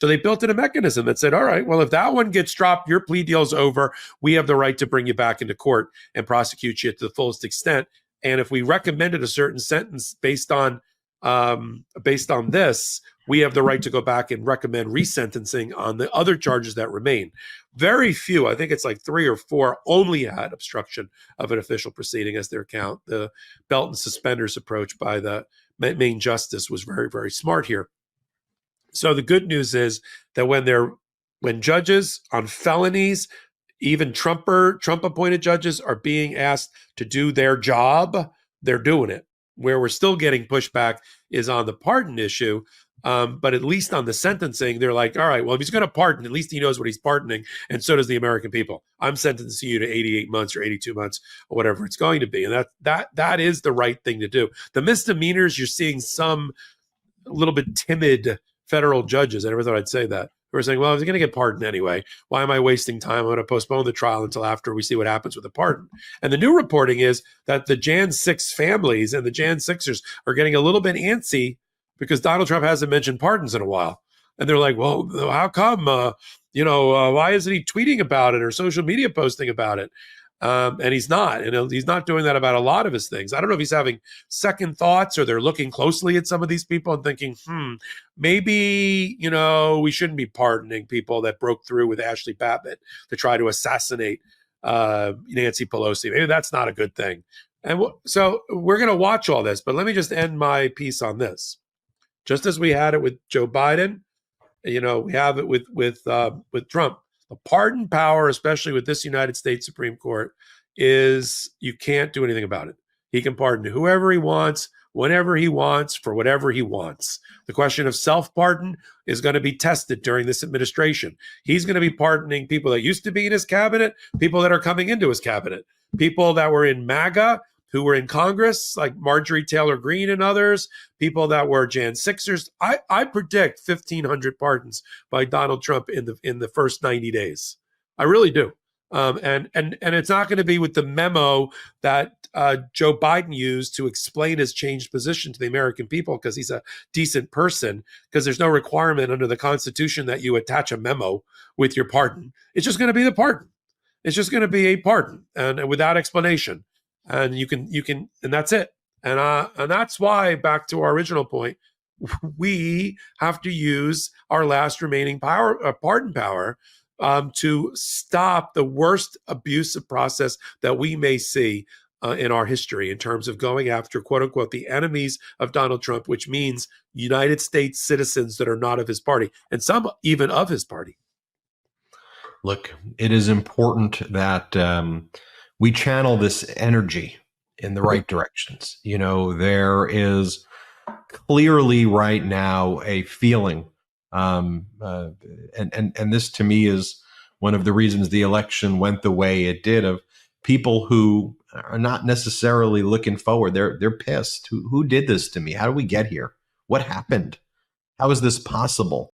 So they built in a mechanism that said, all right, well, if that one gets dropped, your plea deal's over. We have the right to bring you back into court and prosecute you to the fullest extent. And if we recommended a certain sentence based on this, we have the right to go back and recommend resentencing on the other charges that remain. Very few, I think it's like 3 or 4, only had obstruction of an official proceeding as their count. The belt and suspenders approach by the main justice was very, very smart here. So the good news is that when judges on felonies, even Trump appointed judges, are being asked to do their job, they're doing it. Where we're still getting pushback is on the pardon issue. But at least on the sentencing, they're like, all right, well, if he's going to pardon, at least he knows what he's pardoning. And so does the American people. I'm sentencing you to 88 months or 82 months or whatever it's going to be. And that is the right thing to do. The misdemeanors, you're seeing some a little bit timid federal judges. I never thought I'd say that. We're saying, well, if he's going to get pardoned anyway, why am I wasting time? I'm going to postpone the trial until after we see what happens with the pardon. And the new reporting is that the Jan 6 families and the Jan 6ers are getting a little bit antsy because Donald Trump hasn't mentioned pardons in a while. And they're like, well, how come? Why isn't he tweeting about it or social media posting about it? And he's not. And he's not doing that about a lot of his things. I don't know if he's having second thoughts or they're looking closely at some of these people and thinking, maybe, we shouldn't be pardoning people that broke through with Ashley Babbitt to try to assassinate Nancy Pelosi. Maybe that's not a good thing. And so we're going to watch all this. But let me just end my piece on this. Just as we had it with Joe Biden, we have it with Trump. The pardon power, especially with this United States Supreme Court, is you can't do anything about it. He can pardon whoever he wants, whenever he wants, for whatever he wants. The question of self-pardon is going to be tested during this administration. He's going to be pardoning people that used to be in his cabinet, people that are coming into his cabinet, people that were in MAGA, who were in Congress, like Marjorie Taylor Greene and others, people that were Jan 6ers. I predict 1,500 pardons by Donald Trump in the first 90 days. I really do. And it's not going to be with the memo that Joe Biden used to explain his changed position to the American people because he's a decent person, because there's no requirement under the Constitution that you attach a memo with your pardon. It's just going to be the pardon. It's just going to be a pardon and without explanation. And you can, and that's it. And that's why, back to our original point, we have to use our last remaining pardon power to stop the worst abusive process that we may see in our history in terms of going after, quote unquote, the enemies of Donald Trump, which means United States citizens that are not of his party, and some even of his party. Look, it is important that we channel this energy in the right directions. There is clearly right now a feeling, and this to me is one of the reasons the election went the way it did, of people who are not necessarily looking forward. They're pissed. Who did this to me? How did we get here? What happened? How is this possible?